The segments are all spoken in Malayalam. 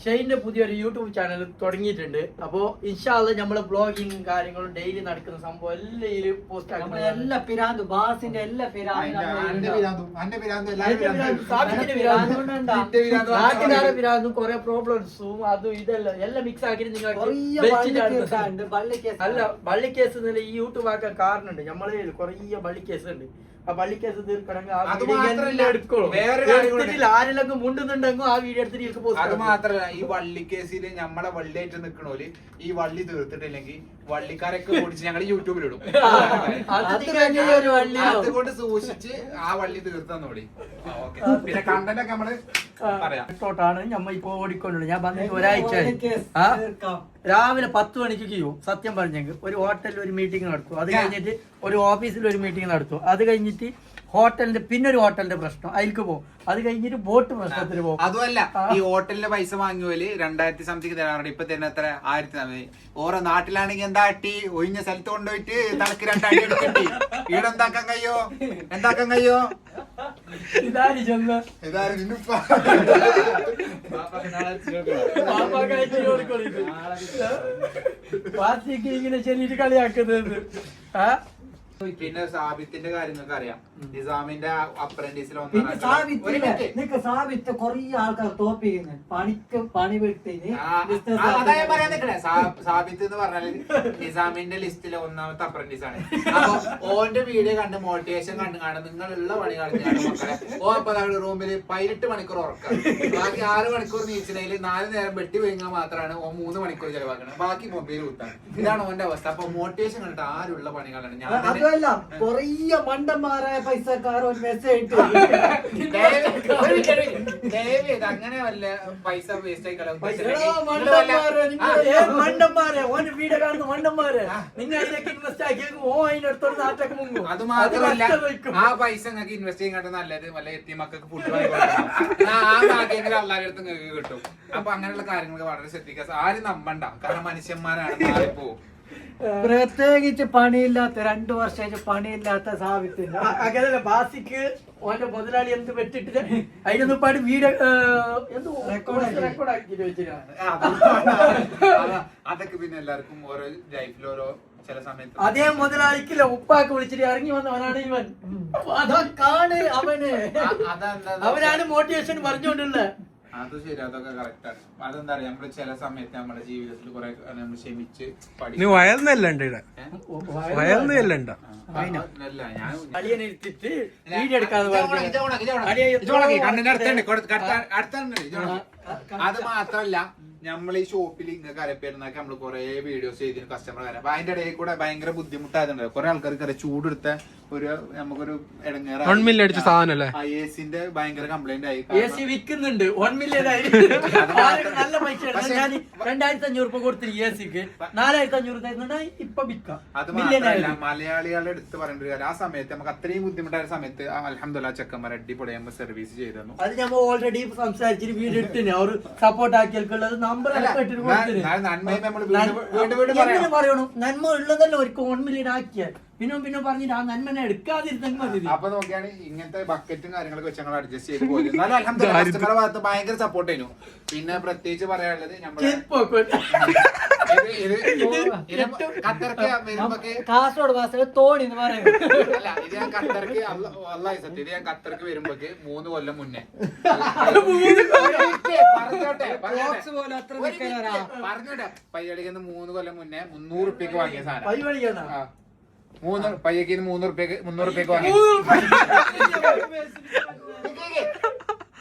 ഷെയ്ന്റെ പുതിയൊരു യൂട്യൂബ് ചാനൽ തുടങ്ങിയിട്ടുണ്ട്. അപ്പോ ഇൻഷാല്ല നമ്മളെ ബ്ലോഗിങ് കാര്യങ്ങളും ഡെയിലി നടക്കുന്ന സംഭവം എല്ലാം പോസ്റ്റ് ആക്കുന്നത്. എല്ലാ പിരാന്തും ബാസിന്റെ എല്ലാ പിരാന്തും കുറെ പ്രോബ്ലംസും അതും ഇതെല്ലാം എല്ലാം മിക്സ് ആക്കിയിട്ട് നിങ്ങൾ അല്ല വള്ളി കേസ് ഈ യൂട്യൂബ് ആക്കാൻ കാരണമുണ്ട്. നമ്മളെ കുറെ വള്ളി കേസ് ഉണ്ട്. ആ വള്ളി കേസ് തീർക്കണമെങ്കിൽ ആരെല്ലാം മുണ്ടുന്നുണ്ടെങ്കിൽ ആ വീഡിയോ എടുത്തിട്ട് അത് മാത്രല്ല ഈ വള്ളി കേസില് നമ്മളെ വള്ളിയായിട്ട് നിക്കണോല് ഈ വള്ളി തീർത്തിട്ടില്ലെങ്കിൽ വള്ളിക്കാരൊക്കെ ഓടിച്ച് ഞങ്ങൾ യൂട്യൂബിലിടും. അതുകൊണ്ട് സൂക്ഷിച്ച് ആ വള്ളി തീർത്തോടി. പിന്നെ കണ്ടന്റ് ഒക്കെ നമ്മള് പറയാം. നമ്മ ഇപ്പൊ ഓടിക്കൊണ്ടുണ്ട്. ഞാൻ വന്നിട്ട് ഒരാഴ്ച രാവിലെ 10 മണിക്ക് ചെയ്യും. സത്യം പറഞ്ഞെങ്കിൽ ഒരു ഹോട്ടലിൽ ഒരു മീറ്റിംഗ് നടത്തും. അത് കഴിഞ്ഞിട്ട് ഒരു ഓഫീസിൽ ഒരു മീറ്റിംഗ് നടത്തും. അത് കഴിഞ്ഞിട്ട് ഹോട്ടലിന്റെ പിന്നെ ഒരു ഹോട്ടലിന്റെ പ്രശ്നം അതിലേക്ക് പോകും. അത് കഴിഞ്ഞിട്ട് ബോട്ട് പ്രശ്നത്തിന് പോകും. അതുമല്ല ഈ ഹോട്ടലിന്റെ പൈസ വാങ്ങിയോല് 2000 സംതിങ് തരാറുണ്ട്. ഇപ്പൊ തന്നെ എത്ര 1000 ഓരോ നാട്ടിലാണെങ്കിൽ എന്താ അട്ടി ഒഴിഞ്ഞ സ്ഥലത്ത് കൊണ്ടുപോയിട്ട് തലക്ക് 2 അടി എടുക്കട്ടി ഈടെന്താക്കാൻ കഴിയോ ഇതാര് ചെന്ന് പാർട്ടിക്ക് ഇങ്ങനെ ചെല്ലിട്ട് കളിയാക്കുന്നത്. പിന്നെ സാബിത്തിന്റെ കാര്യങ്ങൾക്ക് അറിയാം. നിസാമിന്റെ അപ്രന്റീസിൽ സാബിത്ത് കൊറേ ആൾക്കാർ തോപ്പിക്കുന്നു. പണി വിട്ടിന് സാബിത്ത് എന്ന് പറഞ്ഞാല് നിസാമിന്റെ ലിസ്റ്റിലെ 1ാമത്തെ അപ്രന്റീസ് ആണ്. അപ്പൊ ഓന്റെ വീഡിയോ കണ്ട് മോട്ടിവേഷൻ കണ്ടു കാണും. നിങ്ങളുള്ള പണി കാണിച്ചാണ് മക്കളെ. ഓ അപ്പൊ റൂമില് 18 മണിക്കൂർ ഉറക്കാം. ബാക്കി 6 മണിക്കൂർ നീച്ചിനയില് 4 നേരം വെട്ടി വീങ്ങാൻ മാത്രമാണ് ഓ 3 മണിക്കൂർ ചെലവാക്കുന്നത്. ബാക്കി മൊബൈൽ കുത്താണ്. ഇതാണ് ഓന്റെ അവസ്ഥ. അപ്പൊ മോട്ടിവേഷൻ കണ്ടിട്ട് ആരുള്ള പണികളാണ് ഞാൻ കൊറേ മണ്ടന്മാരായ പൈസക്കാർ ഒരു മെസ്സേജ് അങ്ങനെ വല്ല പൈസ വേസ്റ്റ് ആയി മണ്ടന്മാരെ ഓന്റെ വീഡിയോ കാണുന്ന മണ്ടന്മാരെ നിങ്ങൾ അതിലേക്ക് ഇൻവെസ്റ്റ് ആക്കി ഓ അതിനടുത്തോട് നാട്ടൊക്കെ മുങ്ങും. അത് മാത്രമല്ല ആ പൈസ നിങ്ങൾക്ക് ഇൻവെസ്റ്റ് ചെയ്യാൻ നല്ലത് വല്ല എത്തി മക്കൾക്ക് ഫുഡ് ആ ഭാഗ്യങ്ങൾ എല്ലാവരുടെ അടുത്തും നിങ്ങൾക്ക് കിട്ടും. അപ്പൊ അങ്ങനെയുള്ള കാര്യങ്ങൾക്ക് വളരെ ശ്രദ്ധിക്കുക. ആരും നമ്പണ്ട. കാരണം മനുഷ്യന്മാരാണ് മാറിപ്പോ. പ്രത്യേകിച്ച് പണിയില്ലാത്ത 2 വർഷമായിട്ട് പണിയില്ലാത്ത സാബിത്തിന് അങ്ങനെ ബാസിക്ക് ഓന്റെ മുതലാളി എന്ത് വെച്ചിട്ട് അതിനൊന്നും പാട് വീഡിയോ റെക്കോർഡ് ആക്കി വെച്ചിട്ടാണ്. അതൊക്കെ പിന്നെ എല്ലാവർക്കും ഓരോ ലൈഫിൽ ഓരോ ചില സമയത്ത് അതേ മുതലാളിക്കില്ല ഉപ്പാക്ക് വിളിച്ചിട്ട് ഇറങ്ങി വന്നവനാണ് ഇവൻ. അവനാണ് മോട്ടിവേഷൻ പറഞ്ഞുകൊണ്ടുള്ളത്. അത് ശരി, അതൊക്കെ കറക്റ്റ് ആണ്. അതെന്താ പറയാ നമ്മള് ചില സമയത്ത് നമ്മുടെ ജീവിതത്തിൽ കുറെ നമ്മൾ ക്ഷമിച്ച് പഠിക്കും. അത് മാത്രല്ല നമ്മൾ ഈ ഷോപ്പിൽ ഇങ്ങനെ അരപ്പേരുന്നൊക്കെ നമ്മള് കുറെ വീഡിയോസ് ചെയ്തിരുന്നു കസ്റ്റമർ വരാം. അപ്പൊ അതിന്റെ ഇടയിൽ കൂടെ ഭയങ്കര ബുദ്ധിമുട്ടായതുണ്ട്. കുറെ ആൾക്കാർക്ക് ചൂടെടുത്ത ഒരു നമുക്കൊരു ഇടങ്ങേറ സാധനം എസിന്റെ ഭയങ്കര കംപ്ലൈന്റ് ആയി. AC വിൽക്കുന്നുണ്ട് 1 മില്യൺ നല്ല പൈസ 2500 രൂപ കൊടുത്തിട്ട് എസിക്ക് 4500 തരുന്നുണ്ട്. ഇപ്പൊ വിൽക്കാം. അത് മാത്രമല്ല മലയാളികളുടെ എടുത്ത് പറയേണ്ട ഒരു കാര്യം, ആ സമയത്ത് നമുക്ക് അത്രയും ബുദ്ധിമുട്ടായ സമയത്ത് അൽഹംദുലില്ലാ ചെക്കന്മാർ അടിപൊളി നമ്മൾ സർവീസ് ചെയ്തിരുന്നു. അത് നമ്മൾ ഓൾറെഡി സംസാരിച്ചിട്ട് വീഡിയോ എടുത്തിന് അവർ സപ്പോർട്ട് ആക്കിയാൽക്കുള്ളത് നമ്പർ പറയണം. നന്മ ഉള്ളതല്ല ഒരിക്കൽ 1 മില്യൺ ആക്കിയാൽ പിന്നെ പറഞ്ഞിട്ട് ആ നന്മനെ എടുക്കാതിരുന്നെങ്കിൽ മതി. അപ്പൊ നോക്കിയാണ് ഇങ്ങനത്തെ ബക്കറ്റും കാര്യങ്ങളൊക്കെ വെച്ച് ഞങ്ങൾ അഡ്ജസ്റ്റ് ചെയ്ത് പോയി. എന്നാലും അൽഹംദുലില്ലാ ഭാഗത്ത് ഭയങ്കര സപ്പോർട്ട് ആയിരുന്നു. പിന്നെ പ്രത്യേകിച്ച് പറയാനുള്ളത് കാസർഗോഡ് ഭാഷ തോണി എന്ന് പറയുന്നത്. അല്ല, ഇത് ഞാൻ ഖത്തർക്ക് അല്ലാഹ് സത്യം, ഇത് ഞാൻ ഖത്തർക്ക് വരുമ്പോക്ക് 3 കൊല്ലം മുന്നേ പറഞ്ഞോട്ടെ പയ്യടിക്കുന്ന 3 കൊല്ലം മുന്നേ 300 റുപ്യക്ക് വാങ്ങിയ സാധനം. പയ്യക്ക് 300 റുപ്യക്ക് വാങ്ങിയ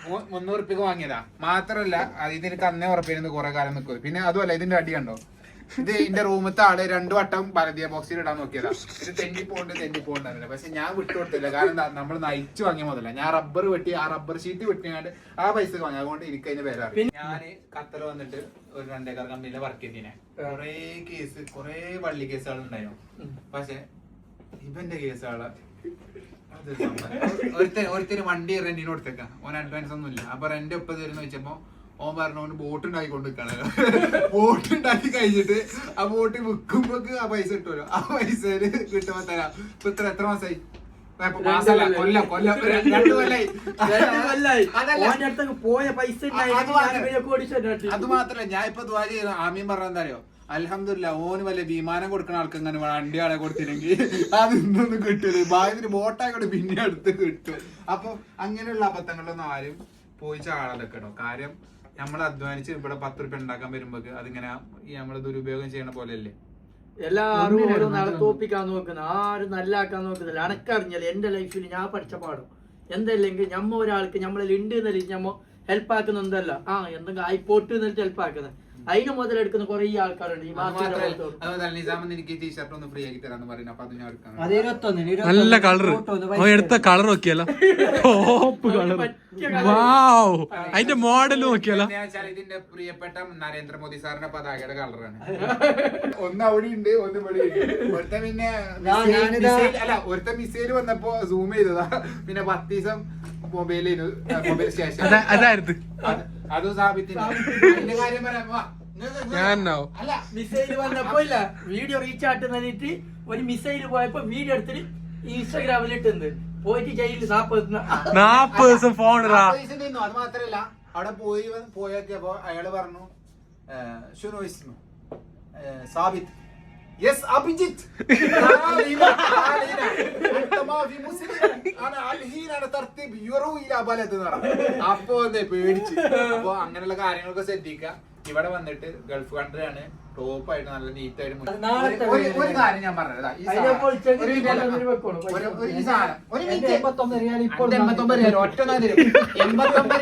300 റുപ്യക്ക് വാങ്ങിയതാ. മാത്രല്ല ഇതിന് കന്നേ ഉറപ്പിരുന്ന് കുറെ കാലം നിൽക്കും. പിന്നെ അതുമല്ല ഇതിന്റെ അടി കണ്ടോ, ഇത് എന്റെ റൂമത്തെ ആള് 2 വട്ടം ഭാരതീയ ബോക്സിൽ ഇടാൻ നോക്കിയതാ. ഇത് തെന്നി പോകണ്ടല്ല. പക്ഷെ ഞാൻ വിട്ടുകൊടുത്തില്ല. കാരണം നമ്മൾ നയിച്ചു വാങ്ങിയ മുതല ഞാൻ റബ്ബർ വെട്ടി ആ റബ്ബർ ഷീറ്റ് വെട്ടിയാണ്ട് ആ പൈസ വാങ്ങി. അതുകൊണ്ട് എനിക്ക് അതിന്റെ പേരാ. ഞാന് ഖത്തർ വന്നിട്ട് ഒരു 2 ഏക്കർ കമ്പനിയിലെ വർക്ക് ചെയ്തിനെ. കുറെ വള്ളി കേസുകൾ ഉണ്ടായിരുന്നു. പക്ഷെ ഇവന്റെ കേസുകള് ഒരുത്തര് വണ്ടി റെന്റിന് കൊടുത്തേക്കാം. ഓൻ അഡ്വാൻസ് ഒന്നും ഇല്ല. അപ്പൊ റെന്റ് ഒപ്പം തരുന്ന വെച്ചപ്പോ ഓൻ പറഞ്ഞു ഓന് ബോട്ട് ഉണ്ടാക്കി കൊണ്ടുവെക്കാണ്. ബോട്ട് ഉണ്ടാക്കി കഴിഞ്ഞിട്ട് ആ ബോട്ട് വിൽക്കുമ്പോ ആ പൈസ കിട്ടുമല്ലോ. ആ പൈസ കിട്ടുമ്പോ തരാം. ഇപ്പൊ എത്ര മാസമായി മാസല്ല കൊല്ലം 2 കൊല്ലായി. അതല്ല. ഓന്റെ അടുത്തൊക്കെ പോയ പൈസ അത് മാത്രല്ല ഞാൻ ഇപ്പൊ ദുആ ചെയ്യുന്നു. ആമീൻ പറഞ്ഞ എന്താ അറിയോ? അൽഹംദുലില്ലാ ഓന് വല്ല വിമാനം കൊടുക്കുന്ന ആൾക്ക് ഇങ്ങനെ വണ്ടി ആളെ കൊടുത്തില്ലെങ്കിൽ അതൊന്നും കിട്ടൂല. ഭാഗ്യത്തിന് ബോട്ടായിക്കോട്ടെ പിന്നെ അടുത്ത് കിട്ടും. അപ്പൊ അങ്ങനെയുള്ള അബദ്ധങ്ങളിലൊന്നും ആരും പോയി ചാടാതെക്കണോ. കാര്യം നമ്മൾ അധ്വാനിച്ച് ഇവിടെ 10 രൂപ ഉണ്ടാക്കാൻ വരുമ്പോ അതിങ്ങനെ നമ്മള് ദുരുപയോഗം ചെയ്യണ പോലെയല്ലേ. എല്ലാരും ഓരോ നാളെ തോപ്പിക്കാൻ നോക്കുന്ന ആരും നല്ലാക്കാൻ നോക്കുന്നില്ല. അനക്കറിഞ്ഞല്ലേ എന്റെ ലൈഫിൽ ഞാൻ പഠിച്ച പാടും എന്തല്ലെങ്കിൽ ഞമ്മ ഒരാൾക്ക് നമ്മളിൽ ഉണ്ട് എന്നല്ല ഞമ്മ ഹെൽപ്പ് ആക്കുന്നതല്ല എന്തെങ്കിലും ആയിപ്പോട്ട് എന്നിട്ട് ഹെൽപ്പ് ആക്കുന്നത്. അതിന് മുതലെടുക്കുന്ന കുറെ ആൾക്കാരുണ്ട് ഈ നല്ല കളർ എടുത്ത കളർ നോക്കിയല്ലോ. Top colour. വാവ്. അതിന്റെ മോഡൽ നോക്കിയല്ലോ. ഇതിന്റെ പ്രിയപ്പെട്ട നരേന്ദ്രമോദി സാറിന്റെ പതാകയുടെ കളറാണ്. ഒന്ന് അവിടെ ഉണ്ട്, ഒന്ന് ഇവിടെ ഉണ്ട്. ഒരുത്ത പിന്നെ ഒരുത്ത മിസൈൽ വന്നപ്പോ സൂം ചെയ്തതാ. പിന്നെ 10 ദിവസം മൊബൈൽ സ്റ്റേഷൻ അതായിരുന്നു. അതും സ്ഥാപിത്തിന്റെ കാര്യം പറയാ. അല്ല മിസൈൽ വന്നപ്പോ ഇല്ല വീഡിയോ റീച്ച് ആട്ടുന്നിട്ട് ഒരു മിസൈൽ പോയപ്പോ വീഡിയോ എടുത്തിട്ട് ഇൻസ്റ്റാഗ്രാമിൽ ഇട്ടുണ്ട്. പോയിട്ട് ജയിലിൽ 40 ദിവസം ഫോൺ. അത് മാത്രല്ല അവിടെ പോയപ്പോ അയാള് പറഞ്ഞു സാബിത്ത് യെസ് അഭിജിത്ത് അപ്പൊ പേടിച്ച്. അപ്പൊ അങ്ങനെയുള്ള കാര്യങ്ങളൊക്കെ ശ്രദ്ധിക്കുക. ഇവിടെ വന്നിട്ട് ഗൾഫ് കൺട്രിയാണ് ടോപ്പ് ആയിട്ട് നല്ല നീറ്റ് ആയിട്ട്. ഒരു കാര്യം ഞാൻ പറഞ്ഞത്, ഈ സാധനം ഒറ്റ 89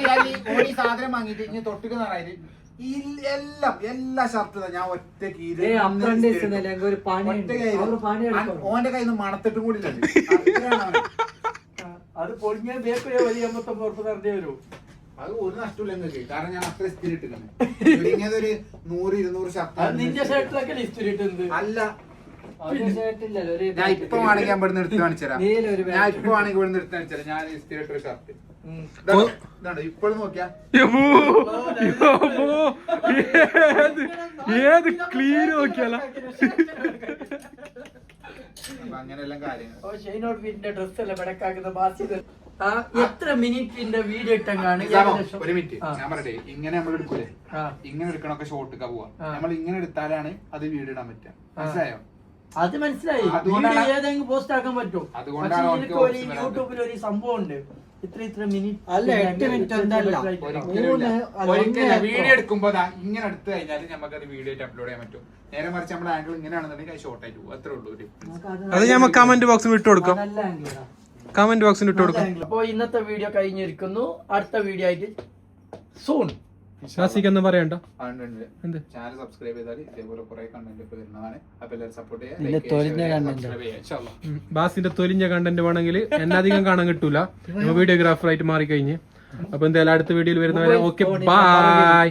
റിയാലി ഓടി സാധനം വാങ്ങിയിട്ട് ഇനി തൊട്ടിട്ട് നിറയത് എല്ലാ ഷർട്ടും ഞാൻ ഒറ്റക്ക് ഓന്റെ കയ്യിൽ നിന്ന് മണത്തിട്ടും കൂടി അത് പൊളിഞ്ഞ ബേക്കറി വലിയ 89 ഉറുപ്പിക തരേണ്ടി വരും. അത് ഒരു നഷ്ടമില്ല നിങ്ങൾക്ക്. കാരണം ഞാൻ അത്ര ഇസ്തിരി ഇട്ടിട്ടുണ്ട്. ഒരു 100-200 ഷർട്ട് നിന്റെ ഷർട്ടിലൊക്കെ ഇസ്തിരി ഇട്ടുണ്ട്. അല്ല ഞാൻ ഇപ്പൊ വേണമെങ്കിൽ ഞാൻ ഇവിടെ നിർത്തി കാണിച്ചുതരാം. ഞാൻ ഇപ്പൊ വേണമെങ്കിൽ ഇവിടെ നിർത്തി കാണിച്ചുതരാം. ഞാൻ ഇസ്തിരി ഇട്ടൊരു ഷർട്ട് ഇതാണ്. ഇപ്പോഴും നോക്കിയാ ഏത് ക്ലീൻ നോക്കിയാലോ. അങ്ങനെയെല്ലാം കാര്യങ്ങൾ. എത്ര മിനിറ്റിന്റെ വീഡിയോ ഇട്ടാണ്? ഒരു മിനിറ്റ് ഞാൻ പറയട്ടെ. ഇങ്ങനെ നമ്മൾ എടുക്കൂലേ, ഇങ്ങനെ എടുക്കണൊക്കെ ഷോർട്ടൊക്കെ പോവാ. നമ്മൾ ഇങ്ങനെ എടുത്താലാണ് അത് വീഡിയോ ഇടാൻ പറ്റുക. മനസ്സിലായോ? അത് മനസ്സിലായി. ഏതെങ്കിലും പോസ്റ്റ് ആക്കാൻ പറ്റും. യൂട്യൂബിൽ ഒരു സംഭവം ഉണ്ട്. ഇത്ര മിനിറ്റ് അല്ല 8 മിനിറ്റ് വീഡിയോ എടുക്കുമ്പോ ഇങ്ങനെ എടുത്തു കഴിഞ്ഞാൽ നമുക്ക് അത് വീഡിയോ ആയിട്ട് അപ്ലോഡ് ചെയ്യാൻ പറ്റും. നേരെ മറിച്ച് നമ്മുടെ ആംഗിൾ ഇങ്ങനെയാണെന്നുണ്ടെങ്കിൽ അത് ഷോർട്ട് ആയിട്ട് പോകും. അത്രേ ഉള്ളൂ. അത് നമ്മൾ കമന്റ് ബോക്സിൽ ഇട്ട് കൊടുക്കാം. കമന്റ് ബോക്സിൽ ഇട്ട് കൊടുക്കാം. അപ്പൊ ഇന്നത്തെ വീഡിയോ കഴിഞ്ഞിരിക്കുന്നു. അടുത്ത വീഡിയോ ആയിട്ട് സൂൺ. ഷാസിക്കൊന്നും പറയണ്ട. ചാനൽ സബ്സ്ക്രൈബ് ചെയ്താൽ ഇതേപോലെ കുറെ കണ്ടന്റ് ഒക്കെ വരുന്നതാണ്. അപ്പൊ എല്ലാവരും സപ്പോർട്ട് ചെയ്യാം. ബാസിന്റെ തൊലിഞ്ഞ കണ്ടന്റ് വേണമെങ്കിൽ എന്നെ അധികം കാണാൻ കിട്ടൂല. വീഡിയോഗ്രാഫർ ആയിട്ട് മാറിക്കഴിഞ്ഞ്. അപ്പൊ എന്തായാലും അടുത്ത വീഡിയോയിൽ വരുന്നവരെ ഓക്കെ ബൈ.